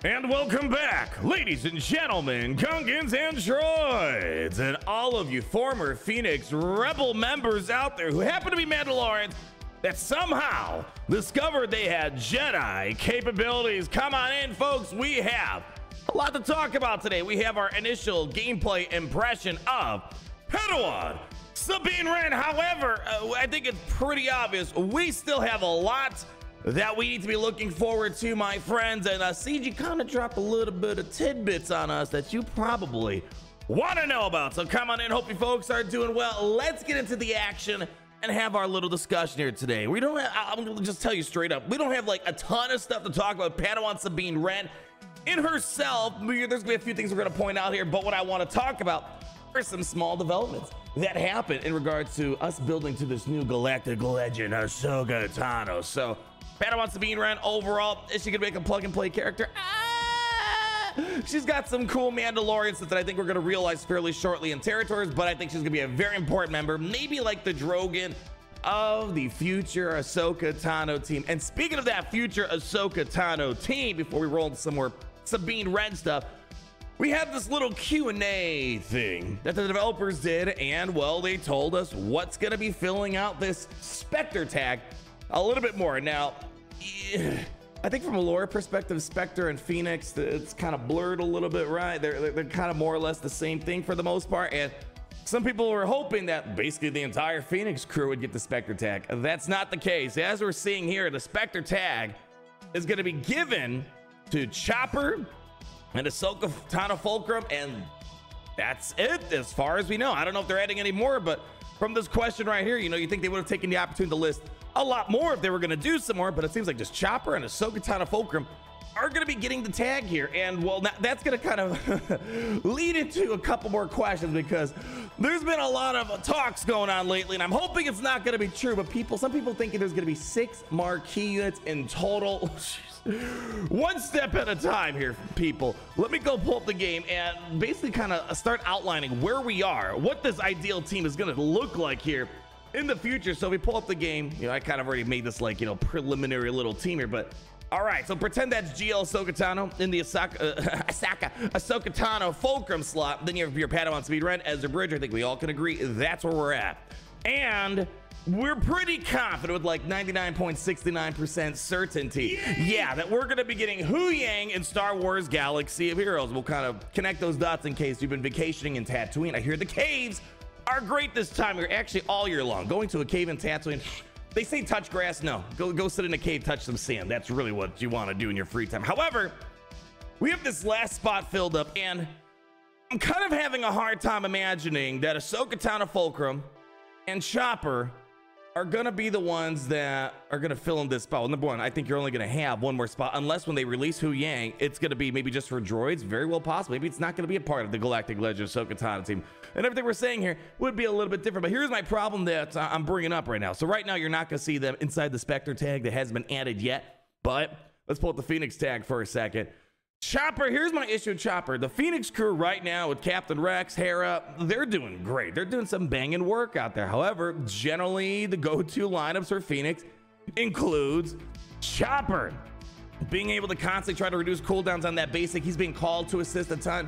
And welcome back, ladies and gentlemen, Gungans and droids, and all of you former Phoenix Rebel members out there who happen to be Mandalorians that somehow discovered they had Jedi capabilities. Come on in, folks. We have a lot to talk about today. We have our initial gameplay impression of Padawan Sabine Wren. However, I think it's pretty obvious we still have a lot that we need to be looking forward to, my friends. And CG kind of dropped a little bit of tidbits on us that you probably want to know about. So come on in. Hope you folks are doing well. Let's get into the action and have our little discussion here today. We don't have, I'm gonna just tell you straight up, we don't have like a ton of stuff to talk about. Padawan Sabine Wren in herself, there's gonna be a few things we're gonna point out here, but what I want to talk about are some small developments that happen in regards to us building to this new galactic legend, Ahsoka Tano. So Padawan Sabine Wren, overall, is she gonna make a plug and play character? She's got some cool Mandalorian stuff that I think we're gonna realize fairly shortly in Territories, but I think she's gonna be a very important member, maybe like the Drogon of the future Ahsoka Tano team. And speaking of that future Ahsoka Tano team, before we roll into some more Sabine Wren stuff, we have this little Q&A thing that the developers did, and well, they told us what's gonna be filling out this Spectre tag a little bit more. Now, I think from a lore perspective, Spectre and Phoenix, it's kind of blurred a little bit, right? They're kind of more or less the same thing for the most part. And some people were hoping that basically the entire Phoenix crew would get the Spectre tag. That's not the case. As we're seeing here, the Spectre tag is going to be given to Chopper and Ahsoka Tano Fulcrum, and that's it as far as we know. I don't know if they're adding any more, but from this question right here, you think they would have taken the opportunity to list a lot more if they were going to do some more, but it seems like just Chopper and Ahsoka Tano Fulcrum are going to be getting the tag here. And well, that's going to kind of lead into a couple more questions, because there's been a lot of talks going on lately, and I'm hoping it's not going to be true, but some people thinking there's going to be 6 marquee units in total. One step at a time here, people. Let me go pull up the game and basically kind of start outlining where we are, what this ideal team is going to look like here in the future. So we pull up the game. I kind of already made this like, preliminary little team here, but all right. So pretend that's GL Ahsoka Tano in the Ahsoka Tano Fulcrum slot. Then you have your Padawan Sabine Wren as a bridge. I think we all can agree that's where we're at. And we're pretty confident with like 99.69% certainty, that we're going to be getting Huyang in Star Wars Galaxy of Heroes. We'll kind of connect those dots in case you've been vacationing in Tatooine. I hear the caves are great this time. You're actually all year long. Going to a cave in Tatooine, they say touch grass. No, go sit in a cave, touch some sand. That's really what you want to do in your free time. However, we have this last spot filled up, and I'm kind of having a hard time imagining that Ahsoka Tano Fulcrum and Chopper are gonna be the ones that are gonna fill in this spot. Well, number one, I think you're only gonna have one more spot, unless when they release Huyang, it's gonna be maybe just for droids. Very well possible. Maybe it's not gonna be a part of the Galactic Legend Ahsoka Tano team. And everything we're saying here would be a little bit different. But here's my problem that I'm bringing up right now. So right now, you're not gonna see them inside the Spectre tag that hasn't been added yet. But let's pull up the Phoenix tag for a second. Chopper, here's my issue with Chopper. The Phoenix crew right now with Captain Rex, Hera, they're doing great. They're doing some banging work out there. However, generally the go-to lineups for Phoenix includes Chopper. Being able to constantly try to reduce cooldowns on that basic, he's being called to assist a ton.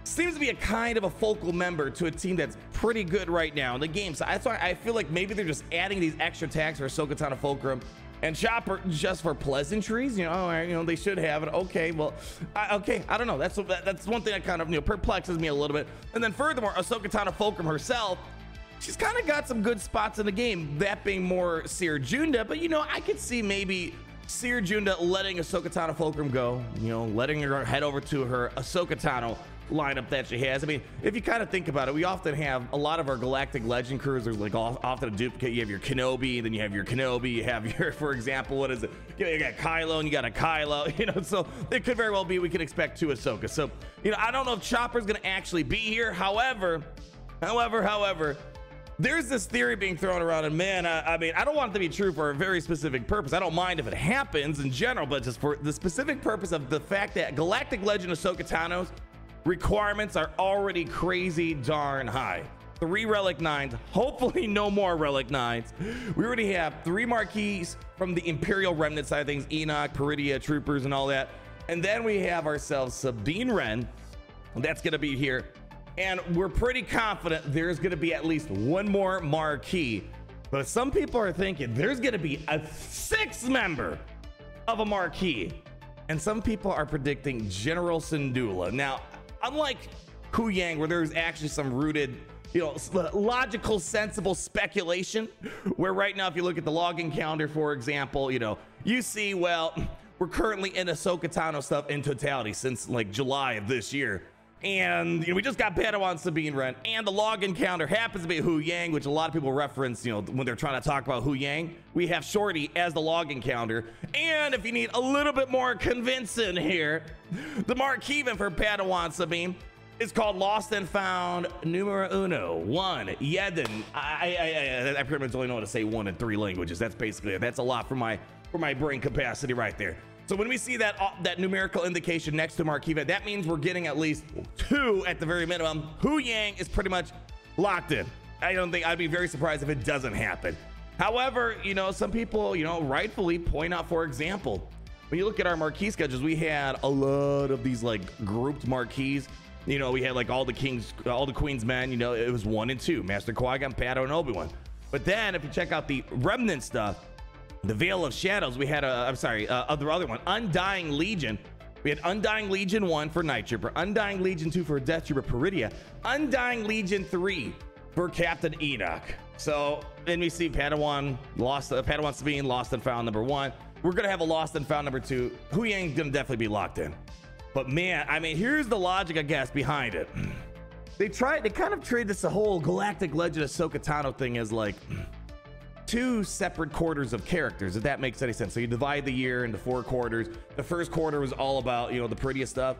Seems to be a kind of a focal member to a team that's pretty good right now in the game. So that's why I feel like maybe they're just adding these extra tags for Ahsoka Tano Fulcrum and Chopper just for pleasantries. They should have it. Okay, well, okay, I don't know. That's one thing that kind of perplexes me a little bit. And then furthermore, Ahsoka Tano Fulcrum herself, she's kind of got some good spots in the game. That being more Cere Junda, but I could see maybe Cere Junda letting Ahsoka Tano Fulcrum go. Letting her head over to her Ahsoka Tano lineup that she has. I mean, if you kind of think about it, we often have a lot of our Galactic Legend crews are like often a duplicate. You have your Kenobi, then you have your Kenobi, you have your, for example, what is it? You got Kylo and you got a Kylo, so it could very well be we could expect 2 Ahsoka. So, I don't know if Chopper's going to actually be here. However, there's this theory being thrown around, and man, I mean, I don't want it to be true for a very specific purpose. I don't mind if it happens in general, but just for the specific purpose of the fact that Galactic Legend Ahsoka Tano's requirements are already crazy darn high. 3 Relic 9s, hopefully no more Relic 9s. We already have 3 marquees from the Imperial Remnant side of things, Enoch, Peridia, Troopers, and all that. And then we have ourselves Sabine Wren. That's going to be here. And we're pretty confident there's going to be at least one more marquee. But some people are thinking there's going to be a 6th member of a marquee. And some people are predicting General Syndulla. Now, unlike Hu Yang, where there's actually some rooted, logical, sensible speculation, where right now, if you look at the login calendar, for example, you see, well, we're currently in Ahsoka Tano stuff in totality since like July of this year. And we just got Padawan Sabine Wren, and the login counter happens to be Hu Yang, which a lot of people reference, when they're trying to talk about Hu Yang. We have Shorty as the login counter. And if you need a little bit more convincing here, the marquee event for Padawan Sabine is called Lost and Found Numero Uno 1 Yedin. I pretty much only know how to say 1 in 3 languages. That's basically it. That's a lot for my brain capacity right there. So when we see that numerical indication next to marquee event, that means we're getting at least 2 at the very minimum. Hu Yang is pretty much locked in. I'd be very surprised if it doesn't happen. However, some people, rightfully point out, for example, when you look at our marquee schedules, we had a lot of these like grouped marquees. We had like all the Queen's men, it was 1 and 2, Master Qui-Gon, Pado, and Obi-Wan. But then if you check out the remnant stuff, the Veil of Shadows, we had the other one, Undying Legion. We had Undying Legion 1 for Night Trooper, Undying Legion 2 for Death Trooper Peridia, Undying Legion 3 for Captain Enoch. So then we see Padawan Sabine, Lost and Found number 1. We're gonna have a Lost and Found number 2. Hu Yang's gonna definitely be locked in. But man, here's the logic, I guess, behind it. They kind of treat this whole Galactic Legend Ahsoka Tano thing as like 2 separate quarters of characters, if that makes any sense. So you divide the year into 4 quarters. The first quarter was all about, the prettiest stuff.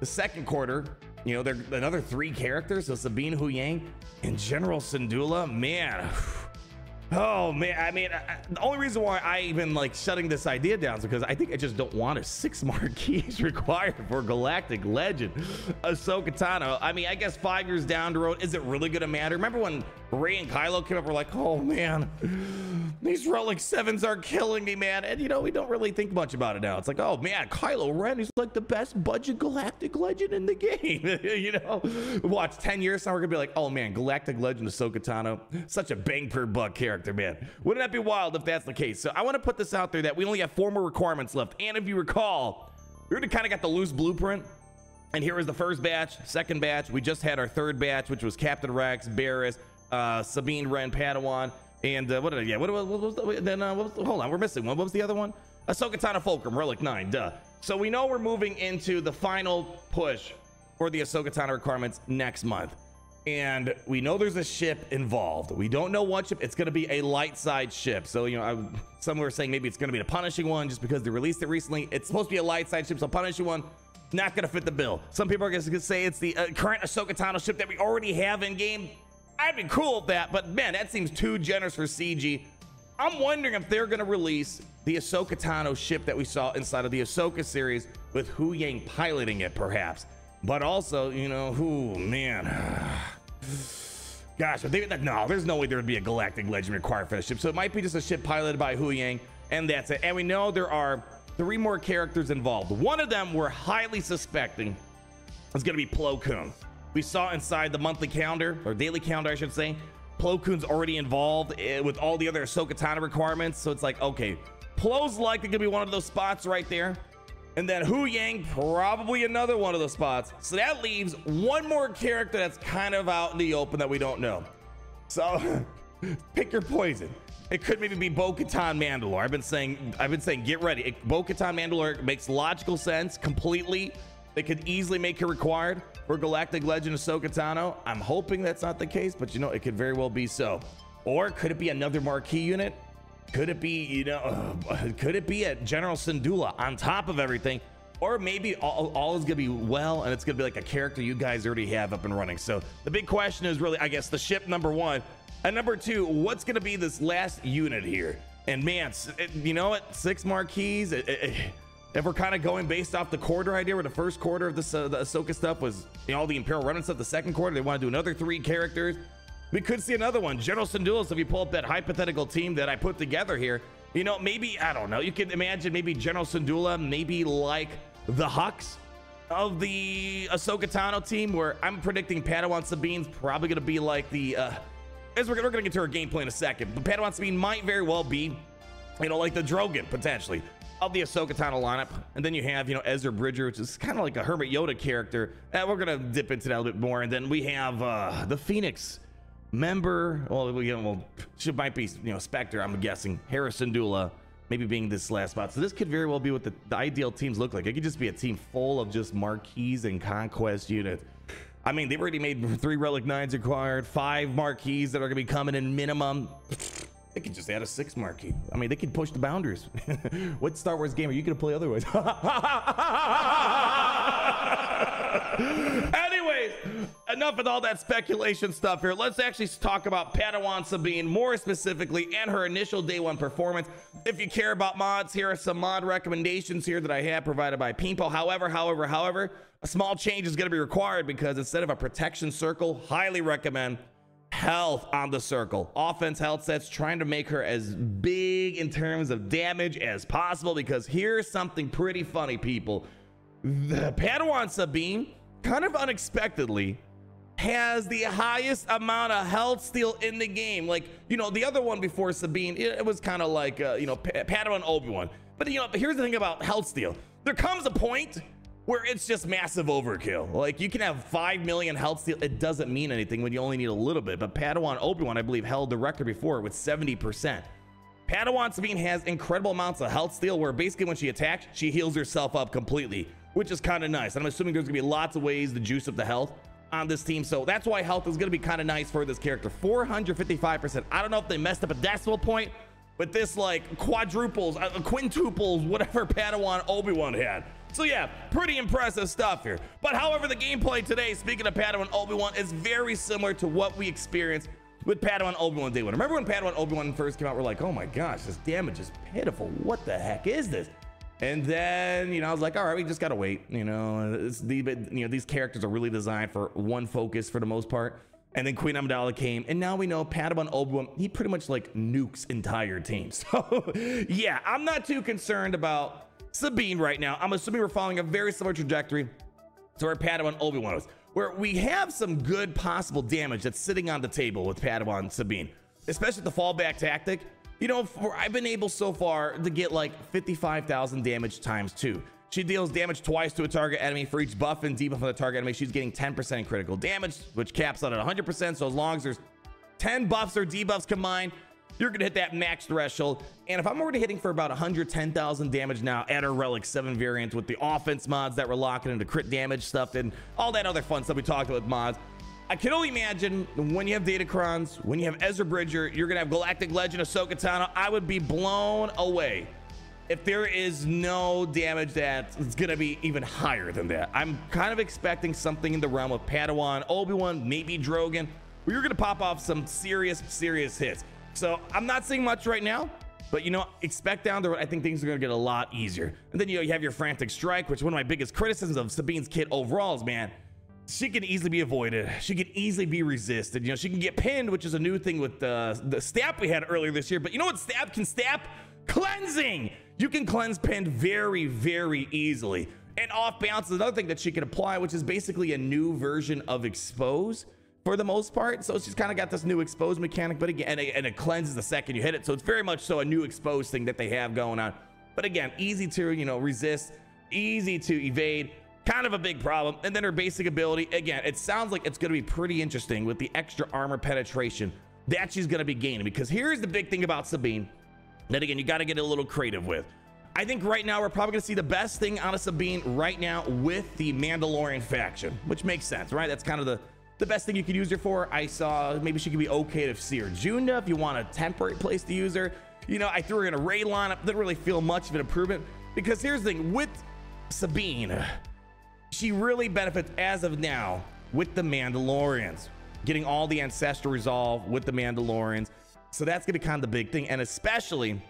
The second quarter, they're another 3 characters. So Sabine, Hu Yang, and General Syndulla, man. Oh man, the only reason why I even like shutting this idea down is because I think I just don't want 6 marquees required for Galactic Legend Ahsoka Tano. I guess 5 years down the road, is it really gonna matter? Remember when Rey and Kylo came up, we're like, oh man, these Relic 7s are killing me, man. And we don't really think much about it now. It's like, oh man, Kylo Ren is like the best budget Galactic Legend in the game. Watch 10 years now, we're gonna be like, oh man, Galactic Legend Ahsoka Tano, such a bang per buck character, man. Wouldn't that be wild if that's the case? So I want to put this out there that we only have 4 more requirements left. And if you recall, we already kind of got the loose blueprint. And here is the first batch, second batch. We just had our 3rd batch, which was Captain Rex, Barriss, Sabine Wren, Padawan, and hold on, we're missing one. What was the other one? Ahsoka Tano Fulcrum, Relic 9, duh. So we know we're moving into the final push for the Ahsoka Tano requirements next month. And we know there's a ship involved. We don't know what ship. It's going to be a light side ship. So, some were saying maybe it's going to be the Punishing One just because they released it recently. It's supposed to be a light side ship, so Punishing One, not going to fit the bill. Some people are going to say it's the current Ahsoka Tano ship that we already have in game. I'd be cool with that, but man, that seems too generous for CG. I'm wondering if they're going to release the Ahsoka Tano ship that we saw inside of the Ahsoka series with Hu Yang piloting it, perhaps. But also, man. Gosh, no, there's no way there would be a Galactic Legend required for the ship. So it might be just a ship piloted by Hu Yang, and that's it. And we know there are 3 more characters involved. One of them we're highly suspecting is going to be Plo Koon. We saw inside the monthly calendar, or daily calendar, I should say, Plo Koon's already involved with all the other Ahsoka Tano requirements. So it's like, okay, Plo's likely going to be one of those spots right there. And then Hu Yang, probably another one of those spots. So that leaves 1 more character that's kind of out in the open that we don't know. So pick your poison. It could maybe be Bo-Katan Mandalore. I've been saying get ready. Bo-Katan Mandalore makes logical sense completely. They could easily make it required for Galactic Legend Ahsoka Tano. I'm hoping that's not the case, but it could very well be so. Or could it be another marquee unit? Could it be, could it be a General Syndulla on top of everything? Or maybe all is gonna be well, and it's gonna be like a character you guys already have up and running. So the big question is really, I guess, the ship, number 1. And number 2, what's gonna be this last unit here? And man, you know what? 6 marquees. If we're kind of going based off the quarter idea, where the first quarter of the Ahsoka stuff was, all the Imperial Remnant stuff, the second quarter, they want to do another 3 characters. We could see another one, General Syndulla. So if you pull up that hypothetical team that I put together here, maybe, I don't know, you can imagine maybe General Syndulla, maybe like the Hux of the Ahsoka Tano team, where I'm predicting Padawan Sabine's probably going to be like the, as we're going to get to her gameplay in a second, but Padawan Sabine might very well be, you know, like the Drogon, potentially, of the Ahsoka Tano lineup. And then you have, you know, Ezra Bridger, which is kind of like a Hermit Yoda character. And we're going to dip into that a little bit more. And then we have the Phoenix member, well, she might be, you know, Spectre, I'm guessing, Hera Syndulla, maybe being this last spot. So this could very well be what the ideal teams look like. It could just be a team full of just marquees and conquest units. I mean, they've already made 3 Relic 9s acquired, 5 marquees that are going to be coming in minimum. They could just add a 6th marquee. I mean, they could push the boundaries. What Star Wars game are you going to play otherwise? Anyways, enough with all that speculation stuff here. Let's actually talk about Padawan Sabine more specifically and her initial day 1 performance. If you care about mods, here are some mod recommendations here that I have provided by Pimpo. However, a small change is going to be required, because instead of a protection circle, highly recommend health on the circle. Offense health sets, trying to make her as big in terms of damage as possible, because here's something pretty funny, people. The Padawan Sabine, kind of unexpectedly, has the highest amount of health steal in the game. Like, you know, the other one before Sabine, it was kind of like, you know, Padawan Obi-Wan. But, you know, here's the thing about health steal. There comes a point where it's just massive overkill. Like, you can have 5 million health steal. It doesn't mean anything when you only need a little bit. But Padawan Obi-Wan, I believe, held the record before with 70%. Padawan Sabine has incredible amounts of health steal, where basically when she attacks, she heals herself up completely, which is kind of nice. And I'm assuming there's gonna be lots of ways to juice up the health on this team. So that's why health is gonna be kind of nice for this character. 455%. I don't know if they messed up a decimal point, but this like quadruples, quintuples, whatever Padawan Obi-Wan had. So yeah, pretty impressive stuff here. But however, the gameplay today, speaking of Padawan Obi-Wan, is very similar to what we experienced with Padawan Obi-Wan Day 1. Remember when Padawan Obi-Wan first came out, we're like, oh my gosh, this damage is pitiful. What the heck is this? And then, you know, I was like, all right, we just gotta wait. You know, these characters are really designed for one focus for the most part. And then Queen Amidala came, and now we know Padawan Obi-Wan, he pretty much like nukes entire teams. So yeah, I'm not too concerned about Sabine right now. I'm assuming we're following a very similar trajectory to where Padawan Obi-Wan was, where we have some good possible damage that's sitting on the table with Padawan Sabine, especially the fallback tactic. You know, I've been able so far to get like 55,000 damage times 2. She deals damage twice to a target enemy. For each buff and debuff on the target enemy, she's getting 10% critical damage, which caps out at 100%. So as long as there's 10 buffs or debuffs combined, you're gonna hit that max threshold. And if I'm already hitting for about 110,000 damage now at our Relic 7 variant with the offense mods that we're locking into crit damage stuff and all that other fun stuff we talked about with mods, I can only imagine when you have Datacrons, when you have Ezra Bridger, you're gonna have Galactic Legend, Ahsoka Tano. I would be blown away if there is no damage that's gonna be even higher than that. I'm kind of expecting something in the realm of Padawan, Obi-Wan, maybe Drogon, where you're gonna pop off some serious hits. So I'm not seeing much right now, but you know, expect down the road, I think things are gonna get a lot easier. And then, you know, you have your Frantic Strike, which one of my biggest criticisms of Sabine's kit overall is, man, she can easily be avoided. She can easily be resisted. You know, she can get pinned, which is a new thing with the stab we had earlier this year. But you know what stab can stab? Cleansing. You can cleanse pinned very easily. And off balance is another thing that she can apply, which is basically a new version of expose for the most part. So she's kind of got this new expose mechanic, but again, and it cleanses the second you hit it. So it's very much so a new expose thing that they have going on. But again, easy to, you know, resist, easy to evade. Kind of a big problem. And then her basic ability, again, it sounds like it's going to be pretty interesting with the extra armor penetration that she's going to be gaining, because here's the big thing about Sabine that, again, you got to get a little creative with. I think right now we're probably going to see the best thing out of Sabine right now with the Mandalorian faction, which makes sense, right? That's kind of the best thing you could use her for. I saw maybe she could be okay to see her Junda if you want a temporary place to use her. You know, I threw her in a Rey lineup. Didn't really feel much of an improvement, because here's the thing with Sabine, she really benefits as of now with the Mandalorians, getting all the ancestral resolve with the Mandalorians. So that's gonna be kind of the big thing. And especially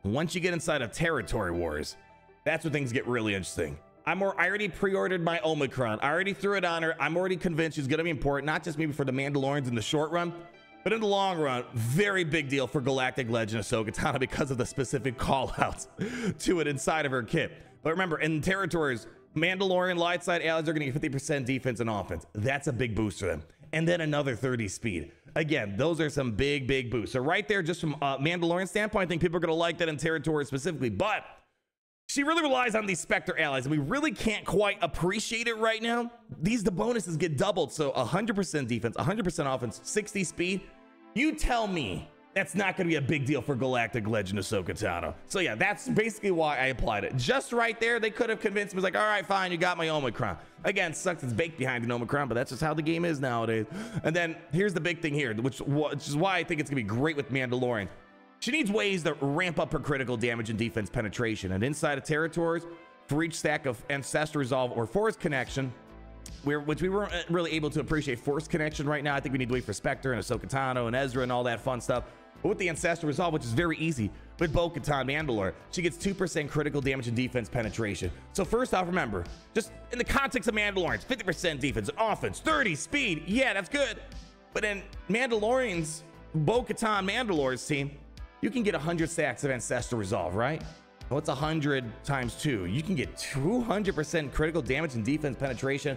once you get inside of Territory Wars, that's when things get really interesting. I already pre-ordered my Omicron. I already threw it on her. I'm already convinced she's gonna be important, not just maybe for the Mandalorians in the short run, but in the long run, very big deal for Galactic Legend Ahsoka Tano because of the specific call outs to it inside of her kit. But remember, in territories, Mandalorian light side allies are going to get 50% defense and offense. That's a big boost for them. And then another 30 speed. Again, those are some big boosts. So right there, just from Mandalorian standpoint, I think people are going to like that in territory specifically. But she really relies on these Spectre allies, and we really can't quite appreciate it right now. The bonuses get doubled. So 100% defense, 100% offense, 60 speed. You tell me that's not going to be a big deal for Galactic Legend Ahsoka Tano. So yeah, that's basically why I applied it. Just right there, they could have convinced me. It was like, all right, fine, you got my Omicron. Again, sucks it's baked behind an Omicron, but that's just how the game is nowadays. And then here's the big thing here, which is why I think it's going to be great with Mandalorian. She needs ways to ramp up her critical damage and defense penetration. And inside of territories, for each stack of Ancestral Resolve or Force Connection, which we weren't really able to appreciate Force Connection right now. I think we need to wait for Spectre and Ahsoka Tano and Ezra and all that fun stuff. But with the Ancestral Resolve, which is very easy, with Bo-Katan Mandalore, she gets 2% critical damage and defense penetration. So first off, remember, just in the context of Mandalorians, 50% defense and offense, 30 speed, yeah, that's good. But in Mandalorians, Bo-Katan Mandalore's team, you can get 100 stacks of Ancestral Resolve, right? What's 100 times 2? You can get 200% critical damage and defense penetration.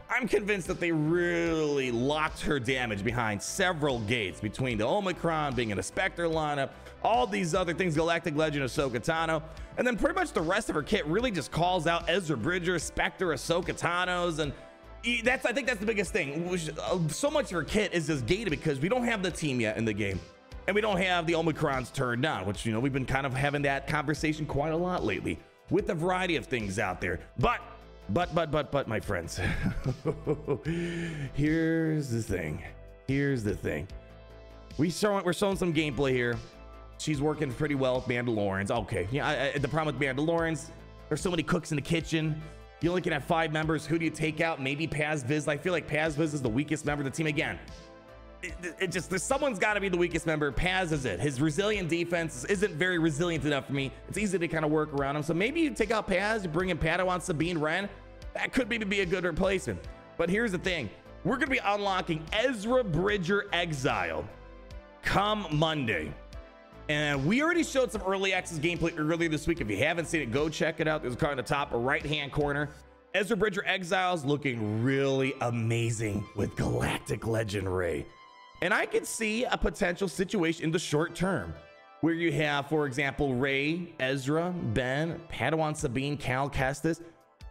I'm convinced that they really locked her damage behind several gates, between the Omicron being in a Spectre lineup, all these other things, Galactic Legend Ahsoka Tano, and then pretty much the rest of her kit really just calls out Ezra Bridger, Spectre, Ahsoka Tanos, and I think that's the biggest thing. So much of her kit is just gated because we don't have the team yet in the game, and we don't have the Omicrons turned on, which, you know, we've been kind of having that conversation quite a lot lately with a variety of things out there. But my friends, here's the thing. We're showing some gameplay here. She's working pretty well with Mandalorians. Okay, yeah. The problem with Mandalorians, there's so many cooks in the kitchen. You're only looking at 5 members. Who do you take out? Maybe Paz Vizsla. I feel like Paz Vizsla is the weakest member of the team. Again, someone's got to be the weakest member. Paz is it. His resilient defense isn't very resilient enough for me. It's easy to kind of work around him. So maybe you take out Paz, you bring in Padawan Sabine Wren. That could maybe be a good replacement. But here's the thing. We're going to be unlocking Ezra Bridger Exile come Monday. And we already showed some early access gameplay earlier this week. If you haven't seen it, go check it out. There's a card in the top right-hand corner. Ezra Bridger Exile's looking really amazing with Galactic Legend Rey. And I could see a potential situation in the short term where you have, for example, Rey, Ezra, Ben, Padawan Sabine, Cal Kestis.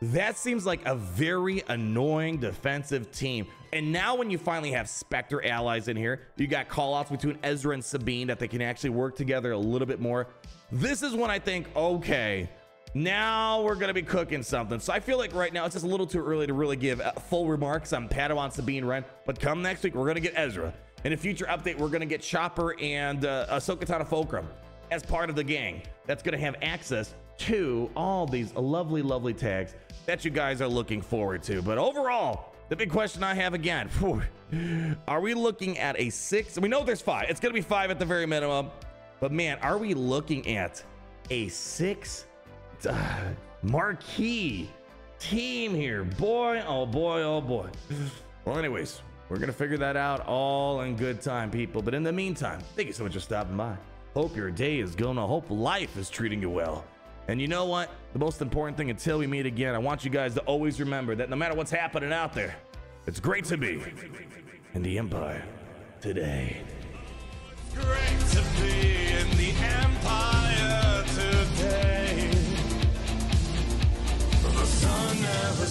That seems like a very annoying defensive team. And now when you finally have Spectre allies in here, you got call-outs between Ezra and Sabine that they can actually work together a little bit more. This is when I think, okay, now we're going to be cooking something. So I feel like right now it's just a little too early to really give full remarks on Padawan Sabine Wren. But come next week, we're going to get Ezra. In a future update, we're going to get Chopper and Ahsoka Tano Fulcrum as part of the gang. That's going to have access to all these lovely tags that you guys are looking forward to. But overall, the big question I have again, are we looking at a 6? We know there's 5. It's going to be 5 at the very minimum. But man, are we looking at a 6 marquee team here? Boy, oh boy. Well, anyways, we're going to figure that out all in good time, people. But in the meantime, thank you so much for stopping by. Hope your day is going well. Hope life is treating you well. And you know what? The most important thing until we meet again, I want you guys to always remember that no matter what's happening out there, it's great to be in the Empire today. It's great to be in the Empire today. The sun never